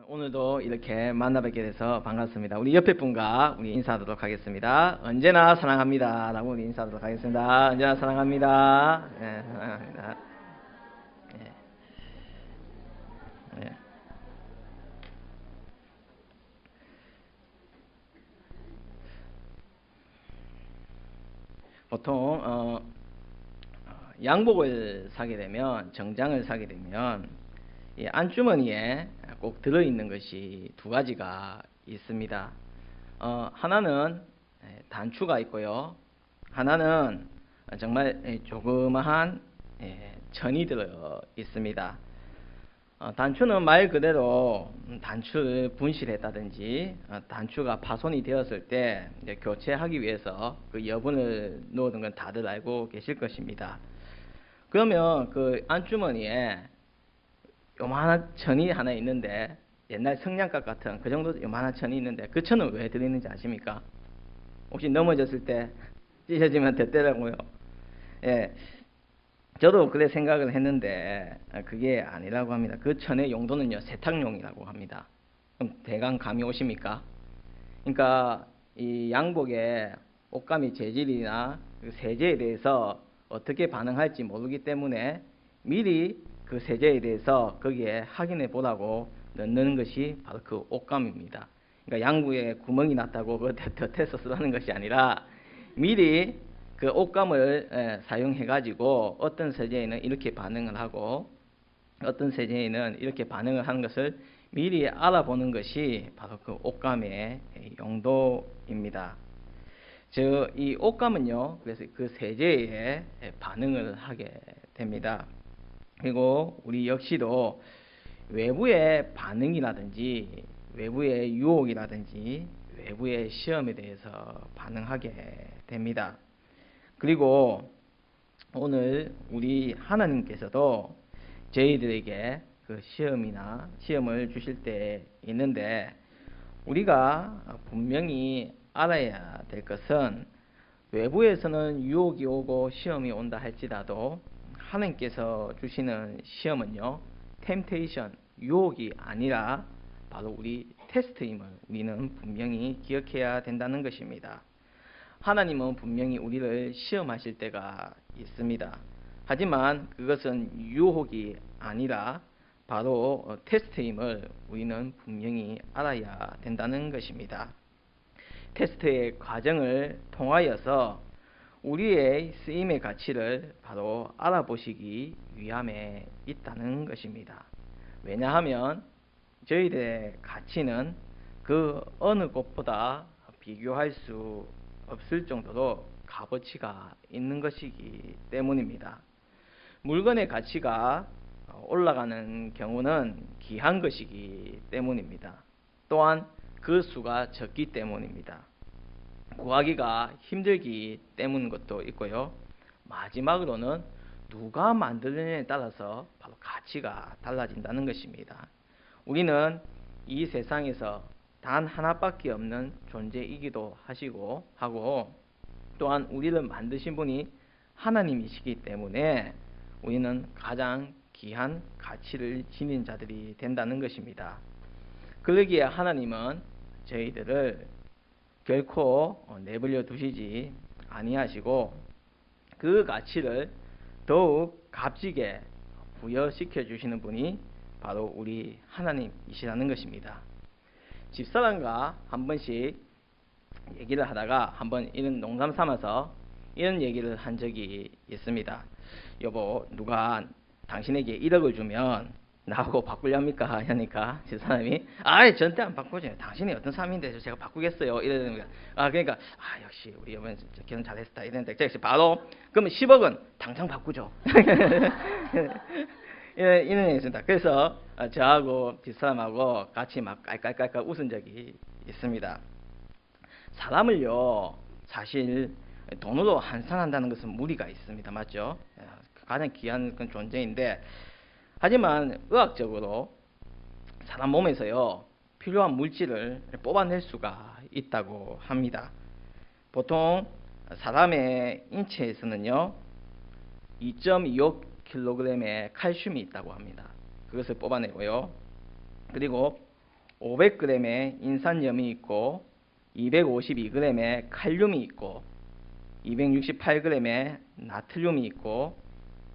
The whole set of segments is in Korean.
오늘도 이렇게 만나뵙게 돼서 반갑습니다. 우리 옆에 분과 우리 인사하도록 하겠습니다. 언제나 사랑합니다 라고 우리 인사하도록 하겠습니다. 언제나 사랑합니다. 네, 사랑합니다. 네, 네. 보통 양복을 사게 되면, 정장을 사게 되면 이 안주머니에 꼭 들어있는 것이 두 가지가 있습니다. 하나는 단추가 있고요. 하나는 정말 조그마한 천이 들어 있습니다. 단추는 말 그대로 단추를 분실했다든지 단추가 파손이 되었을 때 이제 교체하기 위해서 그 여분을 넣는 건 다들 알고 계실 것입니다. 그러면 그 안주머니에 요만한 천이 하나 있는데, 옛날 성냥갑 같은 그 정도 요만한 천이 있는데, 그 천은 왜 들어있는지 아십니까? 혹시 넘어졌을 때 찢어지면 됐더라고요. 예, 저도 그래 생각을 했는데 그게 아니라고 합니다. 그 천의 용도는요, 세탁용이라고 합니다. 그럼 대강 감이 오십니까? 그러니까 이 양복의 옷감이 재질이나 그 세제에 대해서 어떻게 반응할지 모르기 때문에 미리 그 세제에 대해서 거기에 확인해 보라고 넣는 것이 바로 그 옷감입니다. 그러니까 양복에 구멍이 났다고 그걸 덧해서 쓰라는 것이 아니라, 미리 그 옷감을 사용해 가지고 어떤 세제에는 이렇게 반응을 하고 어떤 세제에는 이렇게 반응을 하는 것을 미리 알아보는 것이 바로 그 옷감의 용도입니다. 즉, 이 옷감은요, 그래서 그 세제에 반응을 하게 됩니다. 그리고 우리 역시도 외부의 반응이라든지 외부의 유혹이라든지 외부의 시험에 대해서 반응하게 됩니다. 그리고 오늘 우리 하나님께서도 저희들에게 그 시험을 주실 때 있는데, 우리가 분명히 알아야 될 것은, 외부에서는 유혹이 오고 시험이 온다 할지라도 하나님께서 주시는 시험은요, 템테이션, 유혹이 아니라 바로 우리 테스트임을 우리는 분명히 기억해야 된다는 것입니다. 하나님은 분명히 우리를 시험하실 때가 있습니다. 하지만 그것은 유혹이 아니라 바로 테스트임을 우리는 분명히 알아야 된다는 것입니다. 테스트의 과정을 통하여서 우리의 쓰임의 가치를 바로 알아보시기 위함에 있다는 것입니다. 왜냐하면 저희들의 가치는 그 어느 곳보다 비교할 수 없을 정도로 값어치가 있는 것이기 때문입니다. 물건의 가치가 올라가는 경우는 귀한 것이기 때문입니다. 또한 그 수가 적기 때문입니다. 구하기가 힘들기 때문인 것도 있고요. 마지막으로는 누가 만드느냐에 따라서 바로 가치가 달라진다는 것입니다. 우리는 이 세상에서 단 하나밖에 없는 존재이기도 하고, 또한 우리를 만드신 분이 하나님이시기 때문에 우리는 가장 귀한 가치를 지닌 자들이 된다는 것입니다. 그러기에 하나님은 저희들을 결코 내버려 두시지 아니하시고, 그 가치를 더욱 값지게 부여시켜 주시는 분이 바로 우리 하나님이시라는 것입니다. 집사람과 한 번씩 얘기를 하다가 한번 이런 농담 삼아서 이런 얘기를 한 적이 있습니다. 여보, 누가 당신에게 1억을 주면 나하고 바꾸렵니까? 하니까 집사람이 절대 안 바꾸죠. 당신이 어떤 사람인데 제가 바꾸겠어요. 이러는 거야. 그러니까 역시 우리 여보는 결혼 잘했다 이랬는데, 제가 바로 그러면 10억은 당장 바꾸죠. 이런 얘기 있습니다. 그래서 저하고 집사람하고 같이 막 깔깔깔깔 웃은 적이 있습니다. 사람을요, 사실 돈으로 환산한다는 것은 무리가 있습니다. 맞죠? 가장 귀한 건 존재인데, 하지만 의학적으로 사람 몸에서요, 필요한 물질을 뽑아낼 수가 있다고 합니다. 보통 사람의 인체에서는요, 2.25kg의 칼슘이 있다고 합니다. 그것을 뽑아내고요. 그리고 500g의 인산염이 있고 252g의 칼륨이 있고 268g의 나트륨이 있고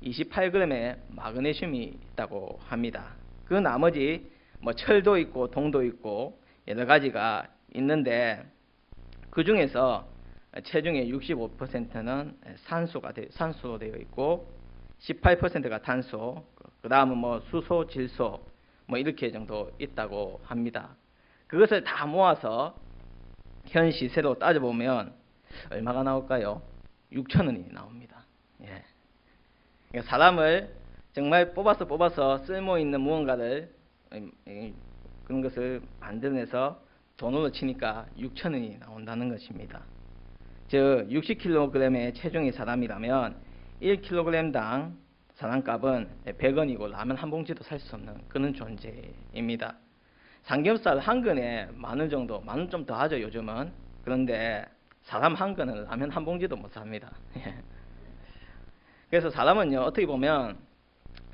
28g의 마그네슘이 있다고 합니다. 그 나머지 뭐 철도 있고 동도 있고 여러 가지가 있는데 그 중에서 체중의 65%는 산소로 되어 있고 18%가 탄소, 그 다음은 뭐 수소, 질소 뭐 이렇게 정도 있다고 합니다. 그것을 다 모아서 현 시세로 따져보면 얼마가 나올까요? 6,000원이 나옵니다. 예. 그러니까 사람을 정말 뽑아서 쓸모있는 무언가를 그런 것을 만들어내서 돈으로 치니까 6,000원이 나온다는 것입니다. 즉 60kg의 체중의 사람이라면 1kg당 사람값은 100원이고 라면 한 봉지도 살 수 없는 그런 존재입니다. 삼겹살 한 근에 10,000원 정도, 10,000원 좀 더 하죠 요즘은. 그런데 사람 한 근은 라면 한 봉지도 못 삽니다. 그래서 사람은요 어떻게 보면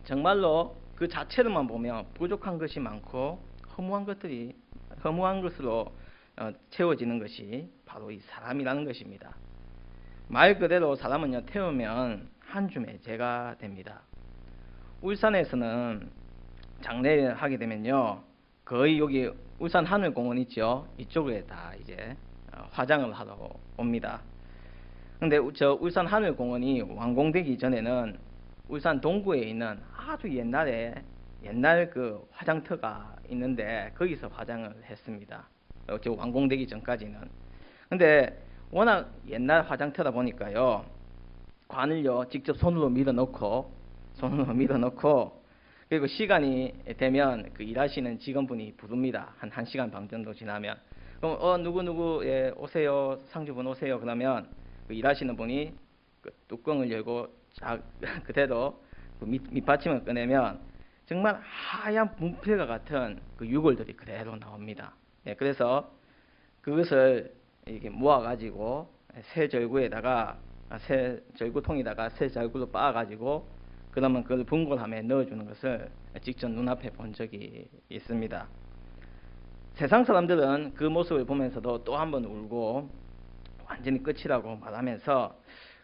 정말로 그 자체로만 보면 부족한 것이 많고 허무한 것으로 채워지는 것이 바로 이 사람이라는 것입니다. 말 그대로 사람은요 태우면 한 줌의 재가 됩니다. 울산에서는 장례를 하게 되면요 거의 여기 울산 하늘공원 있죠, 이쪽에 다 이제 화장을 하러 옵니다. 근데 저 울산 하늘공원이 완공되기 전에는 울산 동구에 있는 아주 옛날 그 화장터가 있는데 거기서 화장을 했습니다. 저 완공되기 전까지는. 근데 워낙 옛날 화장터다 보니까요 관을요 직접 손으로 밀어넣고 그리고 시간이 되면 그 일하시는 직원분이 부릅니다. 한 1시간 반 정도 지나면. 그럼 누구 예, 오세요. 상주분 오세요. 그러면 그 일하시는 분이 그 뚜껑을 열고 그대로 그 밑받침을 꺼내면 정말 하얀 분필과 같은 그 유골들이 그대로 나옵니다. 예, 그래서 그것을 이렇게 모아가지고 새 절구통에다가 새 절구로 빻아가지고 그러면 그걸 분골함에 넣어주는 것을 직접 눈앞에 본 적이 있습니다. 세상 사람들은 그 모습을 보면서도 또 한 번 울고 완전히 끝이라고 말하면서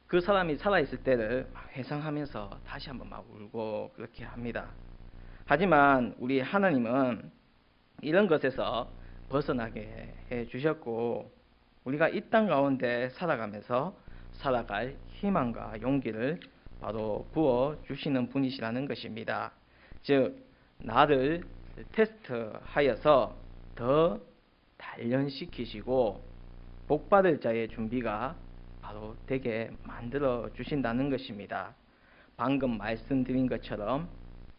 그 사람이 살아있을 때를 회상하면서 다시 한번 막 울고 그렇게 합니다. 하지만 우리 하나님은 이런 것에서 벗어나게 해주셨고 우리가 이 땅 가운데 살아가면서 살아갈 희망과 용기를 바로 부어주시는 분이시라는 것입니다. 즉 나를 테스트하여서 더 단련시키시고 복받을 자의 준비가 바로 되게 만들어 주신다는 것입니다. 방금 말씀드린 것처럼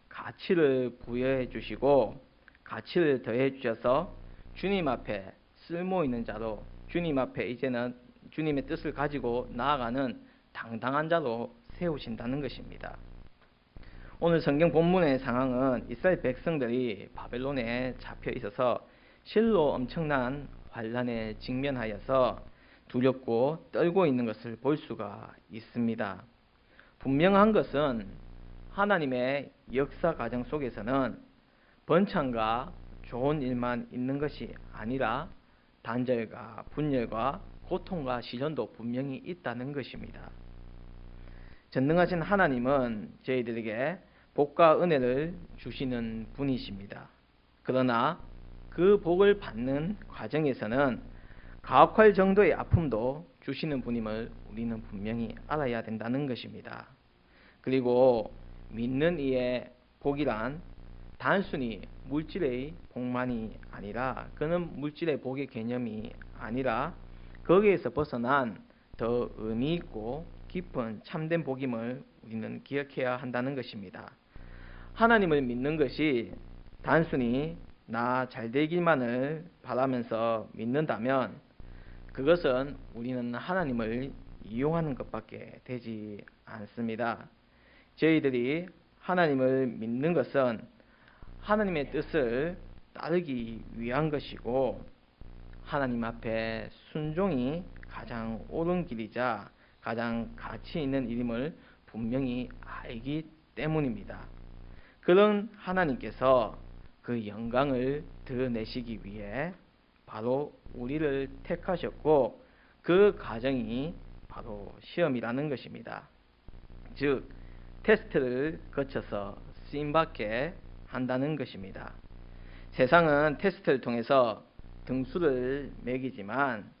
가치를 부여해 주시고 가치를 더해 주셔서 주님 앞에 쓸모있는 자로 주님 앞에 이제는 주님의 뜻을 가지고 나아가는 당당한 자로 세우신다는 것입니다. 오늘 성경 본문의 상황은 이스라엘 백성들이 바벨론에 잡혀 있어서 실로 엄청난 환란에 직면하여서 두렵고 떨고 있는 것을 볼 수가 있습니다. 분명한 것은 하나님의 역사 과정 속에서는 번창과 좋은 일만 있는 것이 아니라 단절과 분열과 고통과 시련도 분명히 있다는 것입니다. 전능하신 하나님은 저희들에게 복과 은혜를 주시는 분이십니다. 그러나 그 복을 받는 과정에서는 가혹할 정도의 아픔도 주시는 분임을 우리는 분명히 알아야 된다는 것입니다. 그리고 믿는 이의 복이란 단순히 물질의 복만이 아니라 그는 물질의 복의 개념이 아니라 거기에서 벗어난 더 의미 있고 깊은 참된 복임을 우리는 기억해야 한다는 것입니다. 하나님을 믿는 것이 단순히 나 잘되기만을 바라면서 믿는다면 그것은 우리는 하나님을 이용하는 것밖에 되지 않습니다. 저희들이 하나님을 믿는 것은 하나님의 뜻을 따르기 위한 것이고 하나님 앞에 순종이 가장 옳은 길이자 가장 가치 있는 일임을 분명히 알기 때문입니다. 그런 하나님께서 그 영광을 드러내시기 위해 바로 우리를 택하셨고, 그 과정이 바로 시험이라는 것입니다. 즉 테스트를 거쳐서 쓰임받게 한다는 것입니다. 세상은 테스트를 통해서 등수를 매기지만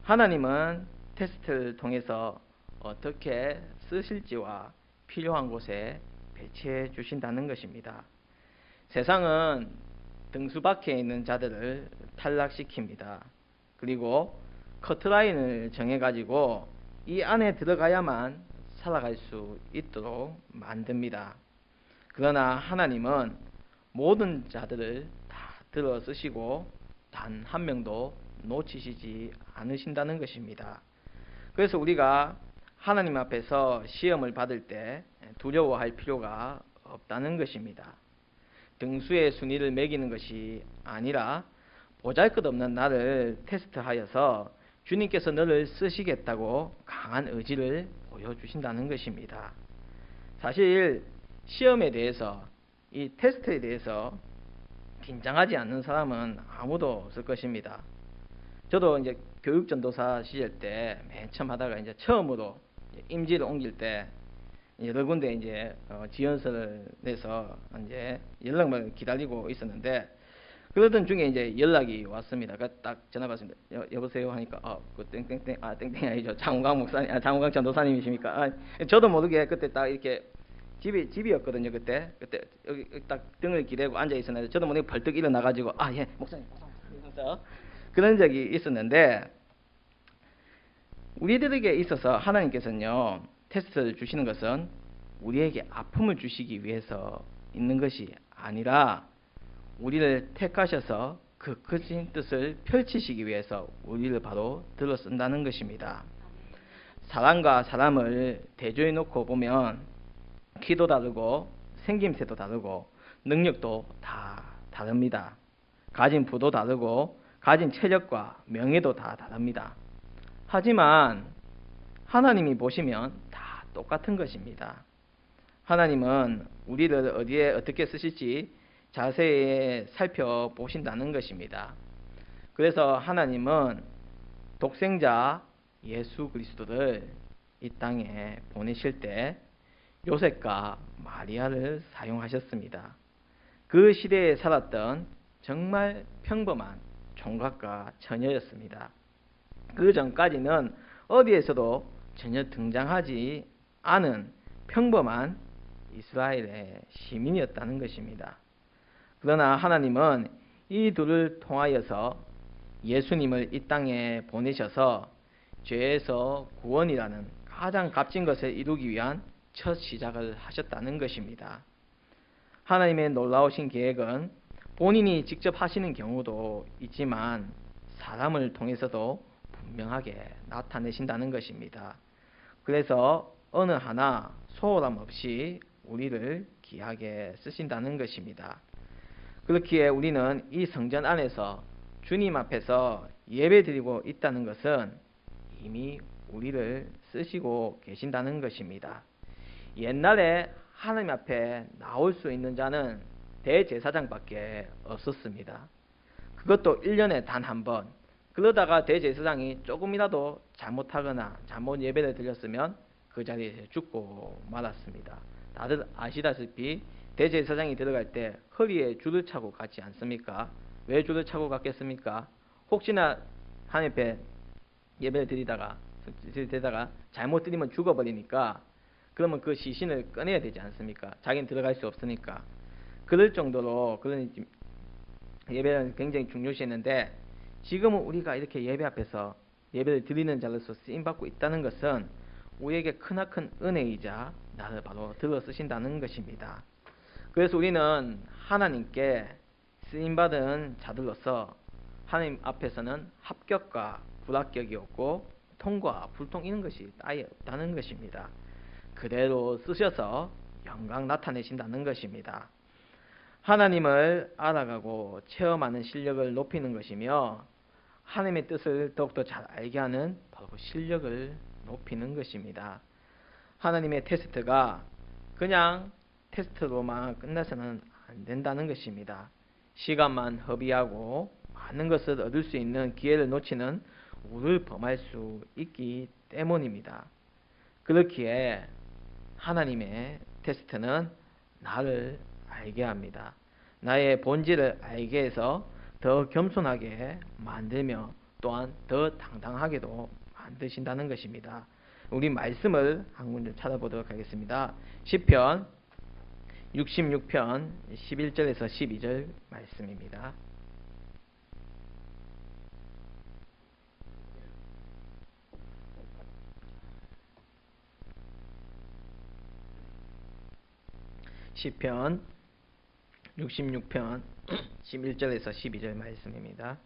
하나님은 테스트를 통해서 어떻게 쓰실지와 필요한 곳에 배치해 주신다는 것입니다. 세상은 등수 밖에 있는 자들을 탈락시킵니다. 그리고 커트라인을 정해가지고 이 안에 들어가야만 살아갈 수 있도록 만듭니다. 그러나 하나님은 모든 자들을 다 들어 쓰시고 단 한 명도 놓치시지 않으신다는 것입니다. 그래서 우리가 하나님 앞에서 시험을 받을 때 두려워할 필요가 없다는 것입니다. 등수의 순위를 매기는 것이 아니라 보잘것없는 나를 테스트하여서 주님께서 너를 쓰시겠다고 강한 의지를 보여주신다는 것입니다. 사실 시험에 대해서, 이 테스트에 대해서 긴장하지 않는 사람은 아무도 없을 것입니다. 저도 이제 교육전도사 시절 때 맨 처음 하다가 이제 처음으로 임지를 옮길 때 여러 군데 이제 지원서를 내서 이제 연락을 기다리고 있었는데, 그러던 중에 이제 연락이 왔습니다. 딱 전화 받습니다. 여보세요 하니까 그 땡땡땡 땡땡이 아니죠. 장우강 목사님, 장우강 전도사님이십니까? 저도 모르게 그때 딱 이렇게 집이었거든요. 그때 여기 딱 등을 기대고 앉아 있었는데 저도 모르게 벌떡 일어나가지고 예 목사님 이러면서 그런 적이 있었는데, 우리들에게 있어서 하나님께서는요 테스트를 주시는 것은 우리에게 아픔을 주시기 위해서 있는 것이 아니라 우리를 택하셔서 그 크신 뜻을 펼치시기 위해서 우리를 바로 들어 쓴다는 것입니다. 사람과 사람을 대조해 놓고 보면 키도 다르고 생김새도 다르고 능력도 다 다릅니다. 가진 부도 다르고 가진 체력과 명예도 다 다릅니다. 하지만 하나님이 보시면 다 똑같은 것입니다. 하나님은 우리를 어디에 어떻게 쓰실지 자세히 살펴보신다는 것입니다. 그래서 하나님은 독생자 예수 그리스도를 이 땅에 보내실 때 요셉과 마리아를 사용하셨습니다. 그 시대에 살았던 정말 평범한 총각과 처녀였습니다. 그 전까지는 어디에서도 전혀 등장하지 않은 평범한 이스라엘의 시민이었다는 것입니다. 그러나 하나님은 이 둘을 통하여서 예수님을 이 땅에 보내셔서 죄에서 구원이라는 가장 값진 것을 이루기 위한 첫 시작을 하셨다는 것입니다. 하나님의 놀라우신 계획은 본인이 직접 하시는 경우도 있지만 사람을 통해서도 분명하게 나타내신다는 것입니다. 그래서 어느 하나 소홀함 없이 우리를 귀하게 쓰신다는 것입니다. 그렇기에 우리는 이 성전 안에서 주님 앞에서 예배드리고 있다는 것은 이미 우리를 쓰시고 계신다는 것입니다. 옛날에 하나님 앞에 나올 수 있는 자는 대제사장밖에 없었습니다. 그것도 1년에 단 한 번. 그러다가 대제사장이 조금이라도 잘못하거나 잘못 예배를 드렸으면 그 자리에서 죽고 말았습니다. 다들 아시다시피 대제사장이 들어갈 때 허리에 줄을 차고 갔지 않습니까? 왜 줄을 차고 갔겠습니까? 혹시나 하나님 앞에 예배를 드리다가 잘못 드리면 죽어버리니까, 그러면 그 시신을 꺼내야 되지 않습니까? 자기는 들어갈 수 없으니까. 그럴 정도로 그런 예배는 굉장히 중요시했는데, 지금은 우리가 이렇게 예배 앞에서 예배를 드리는 자로서 쓰임받고 있다는 것은 우리에게 크나큰 은혜이자 나를 바로 들어 쓰신다는 것입니다. 그래서 우리는 하나님께 쓰임받은 자들로서 하나님 앞에서는 합격과 불합격이 없고 통과 불통 이런 것이 아예 없다는 것입니다. 그대로 쓰셔서 영광 나타내신다는 것입니다. 하나님을 알아가고 체험하는 실력을 높이는 것이며 하나님의 뜻을 더욱더 잘 알게 하는 바로 실력을 높이는 것입니다. 하나님의 테스트가 그냥 테스트로만 끝나서는 안 된다는 것입니다. 시간만 허비하고 많은 것을 얻을 수 있는 기회를 놓치는 우를 범할 수 있기 때문입니다. 그렇기에 하나님의 테스트는 나를 알게 합니다. 나의 본질을 알게 해서 더 겸손하게 만들며 또한 더 당당하게도 만드신다는 것입니다. 우리 말씀을 한 군데 찾아보도록 하겠습니다. 시편 66편 11절에서 12절 말씀입니다. 시편 66편 11절에서 12절 말씀입니다.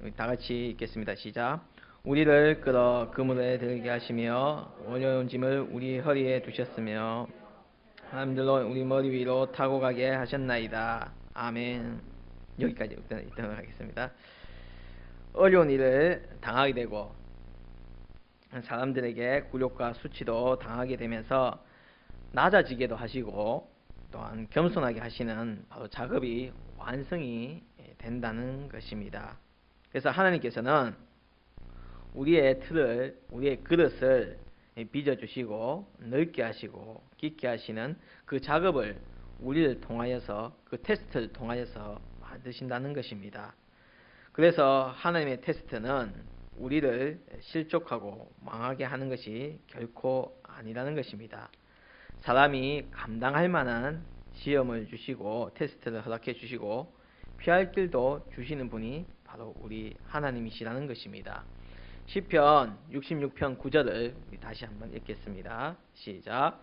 우리 다 같이 읽겠습니다. 시작. 우리를 끌어 그물에 들게 하시며 어려운 짐을 우리 허리에 두셨으며 하나님들로 우리 머리 위로 타고 가게 하셨나이다. 아멘. 여기까지 읽도록 하겠습니다. 어려운 일을 당하게 되고 사람들에게 굴욕과 수치도 당하게 되면서 낮아지게도 하시고 또한 겸손하게 하시는 바로 작업이 완성이 된다는 것입니다. 그래서 하나님께서는 우리의 틀을, 우리의 그릇을 빚어주시고 넓게 하시고 깊게 하시는 그 작업을 우리를 통하여서, 그 테스트를 통하여서 만드신다는 것입니다. 그래서 하나님의 테스트는 우리를 실족하고 망하게 하는 것이 결코 아니라는 것입니다. 사람이 감당할 만한 시험을 주시고 테스트를 허락해 주시고 피할 길도 주시는 분이 바로 우리 하나님이시라는 것입니다. 시편 66편 9절을 다시 한번 읽겠습니다. 시작.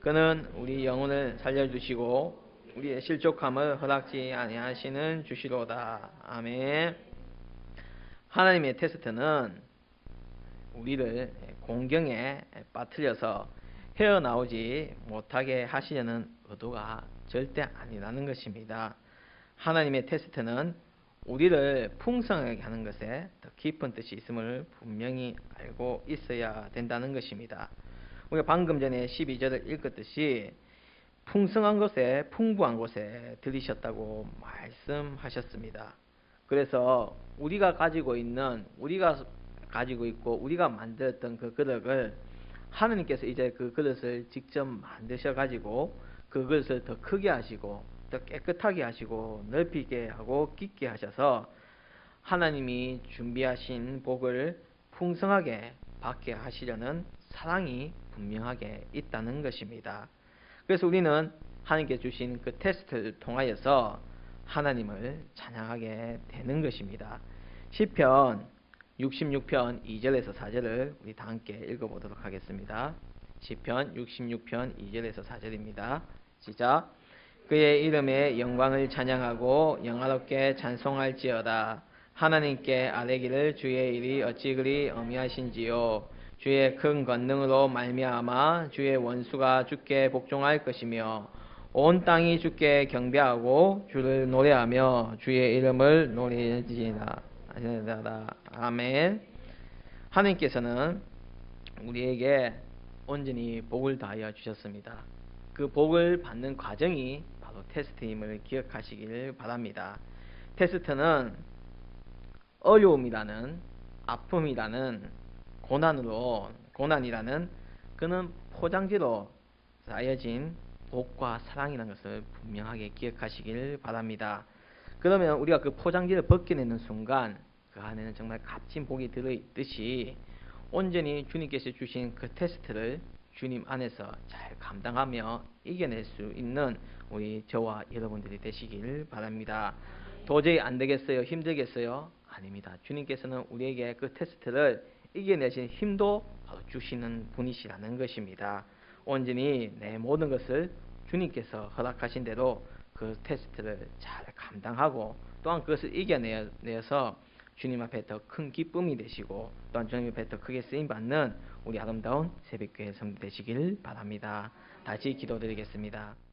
그는 우리 영혼을 살려주시고 우리의 실족함을 허락지 아니하시는 주시로다. 아멘. 하나님의 테스트는 우리를 공경에 빠뜨려서 헤어나오지 못하게 하시려는 의도가 절대 아니라는 것입니다. 하나님의 테스트는 우리를 풍성하게 하는 것에 더 깊은 뜻이 있음을 분명히 알고 있어야 된다는 것입니다. 우리가 방금 전에 12절을 읽었듯이 풍성한 것에, 풍부한 곳에 들이셨다고 말씀하셨습니다. 그래서 우리가 가지고 있고 우리가 만들었던 그 그릇을 하느님께서 이제 그 그릇을 직접 만드셔 가지고 그 그릇을 더 크게 하시고 더 깨끗하게 하시고 넓히게 하고 깊게 하셔서 하나님이 준비하신 복을 풍성하게 받게 하시려는 사랑이 분명하게 있다는 것입니다. 그래서 우리는 하나님께 주신 그 테스트를 통하여서 하나님을 찬양하게 되는 것입니다. 시편 66편 2절에서 4절을 우리 다 함께 읽어보도록 하겠습니다. 시편 66편 2절에서 4절입니다. 시작. 그의 이름의 영광을 찬양하고 영화롭게 찬송할지어다. 하나님께 아뢰기를 주의 일이 어찌 그리 어미하신지요. 주의 큰 권능으로 말미암아 주의 원수가 주께 복종할 것이며 온 땅이 주께 경배하고 주를 노래하며 주의 이름을 노래지라. 아멘. 하나님께서는 우리에게 온전히 복을 다하여 주셨습니다. 그 복을 받는 과정이 바로 테스트임을 기억하시길 바랍니다. 테스트는 어려움이라는, 아픔이라는, 고난이라는 그는 포장지로 쌓여진 복과 사랑이라는 것을 분명하게 기억하시길 바랍니다. 그러면 우리가 그 포장지를 벗겨내는 순간 그 안에는 정말 값진 복이 들어있듯이 온전히 주님께서 주신 그 테스트를 주님 안에서 잘 감당하며 이겨낼 수 있는 우리 저와 여러분들이 되시길 바랍니다. 도저히 안 되겠어요? 힘들겠어요? 아닙니다. 주님께서는 우리에게 그 테스트를 이겨내신 힘도 바로 주시는 분이시라는 것입니다. 온전히 내 모든 것을 주님께서 허락하신 대로 그 테스트를 잘 감당하고 또한 그것을 이겨내서 주님 앞에 더 큰 기쁨이 되시고 또한 주님 앞에 더 크게 쓰임받는 우리 아름다운 새벽교회 성도 되시길 바랍니다. 다시 기도드리겠습니다.